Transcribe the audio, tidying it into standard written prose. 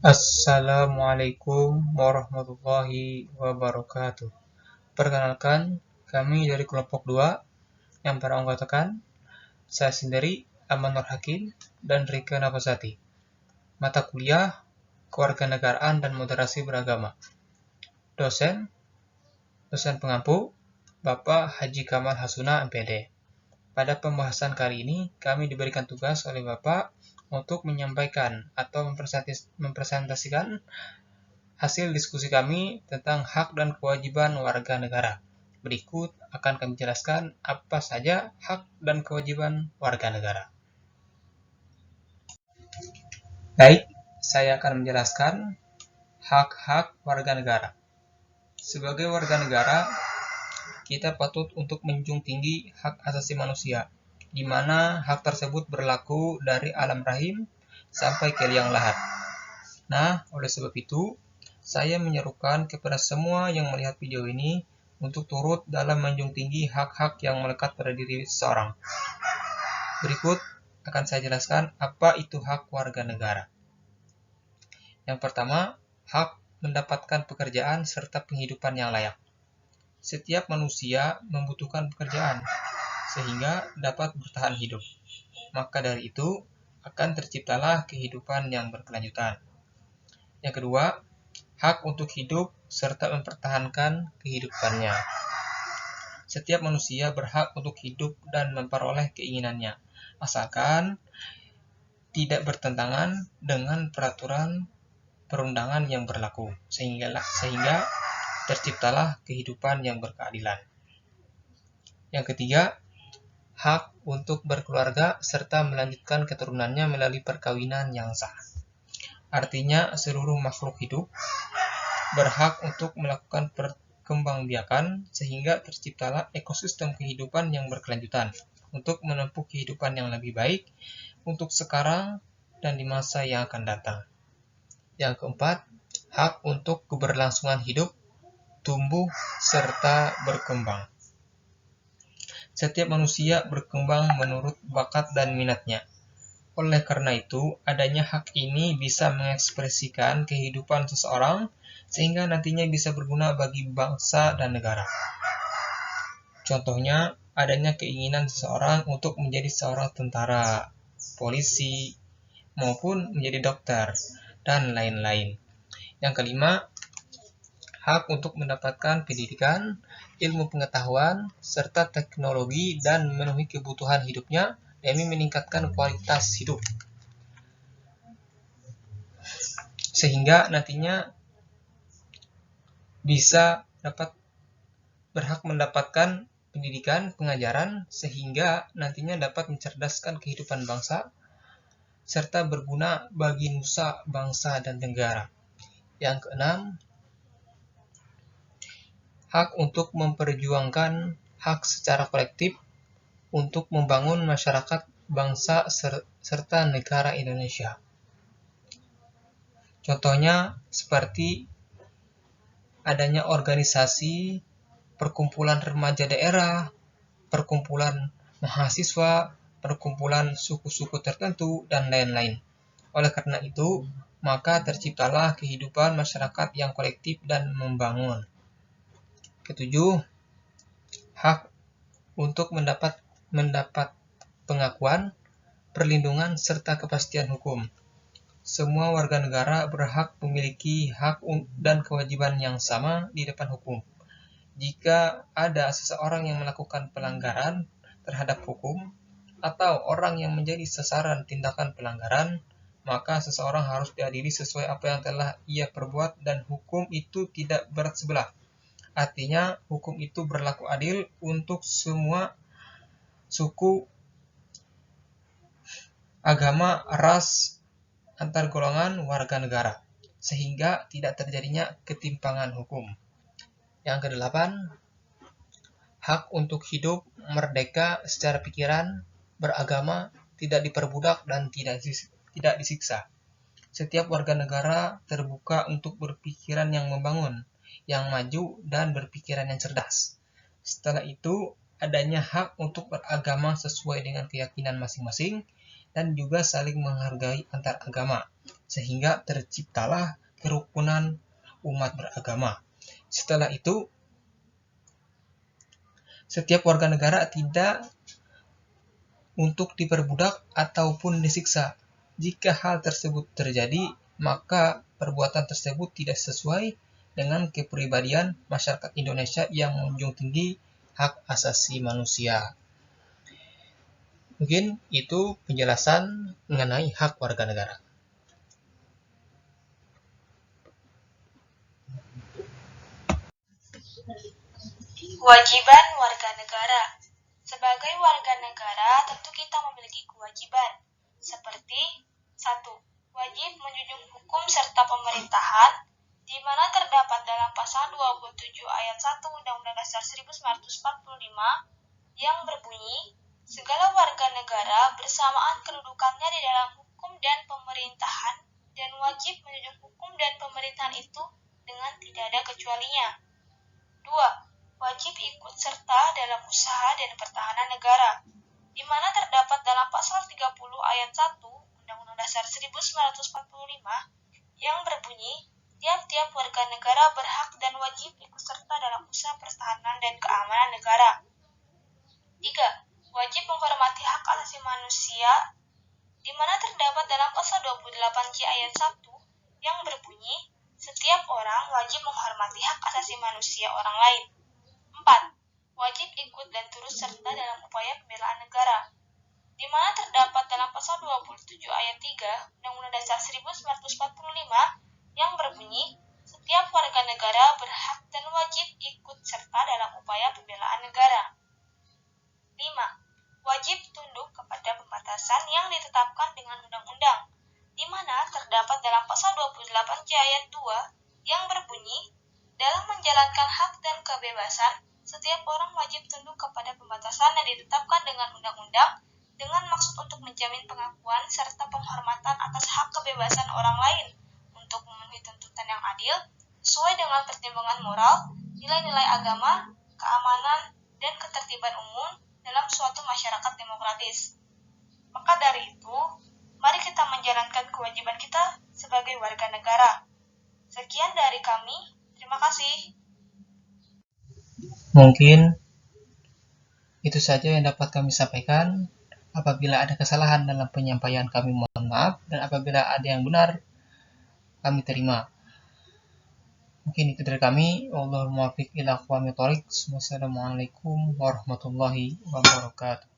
Assalamualaikum warahmatullahi wabarakatuh. Perkenalkan, kami dari kelompok 2 yang beranggotakan saya sendiri, Aman Nur Hakim, dan Rika Nafasati. Mata kuliah, Kewarganegaraan dan Moderasi Beragama. Dosen pengampu, Bapak Haji Kamal Hasuna, MPD. Pada pembahasan kali ini, kami diberikan tugas oleh Bapak untuk menyampaikan atau mempresentasikan hasil diskusi kami tentang hak dan kewajiban warga negara. Berikut akan kami jelaskan apa saja hak dan kewajiban warga negara. Baik, saya akan menjelaskan hak-hak warga negara. Sebagai warga negara, kita patut untuk menjunjung tinggi hak asasi manusia, di mana hak tersebut berlaku dari alam rahim sampai ke liang lahat. Nah, oleh sebab itu, saya menyerukan kepada semua yang melihat video ini untuk turut dalam menjunjung tinggi hak-hak yang melekat pada diri seseorang. Berikut akan saya jelaskan apa itu hak warga negara. Yang pertama, hak mendapatkan pekerjaan serta penghidupan yang layak. Setiap manusia membutuhkan pekerjaan sehingga dapat bertahan hidup. Maka dari itu, akan terciptalah kehidupan yang berkelanjutan. Yang kedua, hak untuk hidup serta mempertahankan kehidupannya. Setiap manusia berhak untuk hidup dan memperoleh keinginannya, asalkan tidak bertentangan dengan peraturan perundangan yang berlaku, sehingga terciptalah kehidupan yang berkeadilan. Yang ketiga, hak untuk berkeluarga serta melanjutkan keturunannya melalui perkawinan yang sah. Artinya, seluruh makhluk hidup berhak untuk melakukan perkembangbiakan sehingga terciptalah ekosistem kehidupan yang berkelanjutan untuk menempuh kehidupan yang lebih baik untuk sekarang dan di masa yang akan datang. Yang keempat, hak untuk keberlangsungan hidup, tumbuh, serta berkembang. Setiap manusia berkembang menurut bakat dan minatnya. Oleh karena itu, adanya hak ini bisa mengekspresikan kehidupan seseorang sehingga nantinya bisa berguna bagi bangsa dan negara. Contohnya, adanya keinginan seseorang untuk menjadi seorang tentara, polisi, maupun menjadi dokter, dan lain-lain. Yang kelima, hak untuk mendapatkan pendidikan, ilmu pengetahuan, serta teknologi dan memenuhi kebutuhan hidupnya demi meningkatkan kualitas hidup. Sehingga nantinya bisa berhak mendapatkan pendidikan, pengajaran, sehingga nantinya dapat mencerdaskan kehidupan bangsa, serta berguna bagi nusa, bangsa, dan negara. Yang keenam, hak untuk memperjuangkan hak secara kolektif untuk membangun masyarakat, bangsa, serta negara Indonesia. Contohnya seperti adanya organisasi, perkumpulan remaja daerah, perkumpulan mahasiswa, perkumpulan suku-suku tertentu, dan lain-lain. Oleh karena itu, maka terciptalah kehidupan masyarakat yang kolektif dan membangun. Ketujuh, hak untuk mendapat pengakuan, perlindungan, serta kepastian hukum. Semua warga negara berhak memiliki hak dan kewajiban yang sama di depan hukum. Jika ada seseorang yang melakukan pelanggaran terhadap hukum atau orang yang menjadi sasaran tindakan pelanggaran, maka seseorang harus diadili sesuai apa yang telah ia perbuat dan hukum itu tidak berat sebelah. Artinya, hukum itu berlaku adil untuk semua suku, agama, ras, antar golongan warga negara, sehingga tidak terjadinya ketimpangan hukum. Yang kedelapan, hak untuk hidup merdeka secara pikiran, beragama, tidak diperbudak, dan tidak disiksa. Setiap warga negara terbuka untuk berpikiran yang membangun, yang maju, dan berpikiran yang cerdas. Setelah itu, adanya hak untuk beragama sesuai dengan keyakinan masing-masing, dan juga saling menghargai antar agama, sehingga terciptalah kerukunan umat beragama. Setelah itu, setiap warga negara tidak untuk diperbudak ataupun disiksa. Jika hal tersebut terjadi, maka perbuatan tersebut tidak sesuai dengan kepribadian masyarakat Indonesia yang menjunjung tinggi hak asasi manusia. Mungkin itu penjelasan mengenai hak warga negara. Kewajiban warga negara. Sebagai warga negara, tentu kita memiliki kewajiban, seperti 1. Wajib menjunjung hukum serta pemerintahan, di mana terdapat dalam pasal 27 ayat 1 Undang-Undang Dasar 1945 yang berbunyi, segala warga negara bersamaan kedudukannya di dalam hukum dan pemerintahan dan wajib menjunjung hukum dan pemerintahan itu dengan tidak ada kecualinya. 2. Wajib ikut serta dalam usaha dan pertahanan negara, di mana terdapat dalam pasal 30 ayat 1 Undang-Undang Dasar 1945 yang berbunyi, tiap-tiap warga negara berhak dan wajib ikut serta dalam usaha pertahanan dan keamanan negara. 3. Wajib menghormati hak asasi manusia, di mana terdapat dalam pasal 28J ayat 1 yang berbunyi, setiap orang wajib menghormati hak asasi manusia orang lain. 4. Wajib ikut dan turut serta dalam upaya pembelaan negara, di mana terdapat dalam pasal 27 ayat 3 Undang-Undang Dasar 1945 yang berbunyi, setiap warga negara berhak dan wajib ikut serta dalam upaya pembelaan negara. 5. Wajib tunduk kepada pembatasan yang ditetapkan dengan undang-undang, di mana terdapat dalam pasal 28J ayat 2 yang berbunyi, dalam menjalankan hak dan kebebasan, setiap orang wajib tunduk kepada pembatasan yang ditetapkan dengan undang-undang dengan maksud untuk menjamin pengakuan serta penghormatan atas hak kebebasan orang lain untuk memenuhi tuntutan yang adil sesuai dengan pertimbangan moral, nilai-nilai agama, keamanan, dan ketertiban umum dalam suatu masyarakat demokratis. Maka dari itu, mari kita menjalankan kewajiban kita sebagai warga negara. Sekian dari kami, terima kasih. Mungkin itu saja yang dapat kami sampaikan. Apabila ada kesalahan dalam penyampaian kami, mohon maaf, dan apabila ada yang benar, kami terima. Mungkin itu dari kami. Wallahul muwaffiq ila aqwamit thoriq. Wassalamualaikum warahmatullahi wabarakatuh.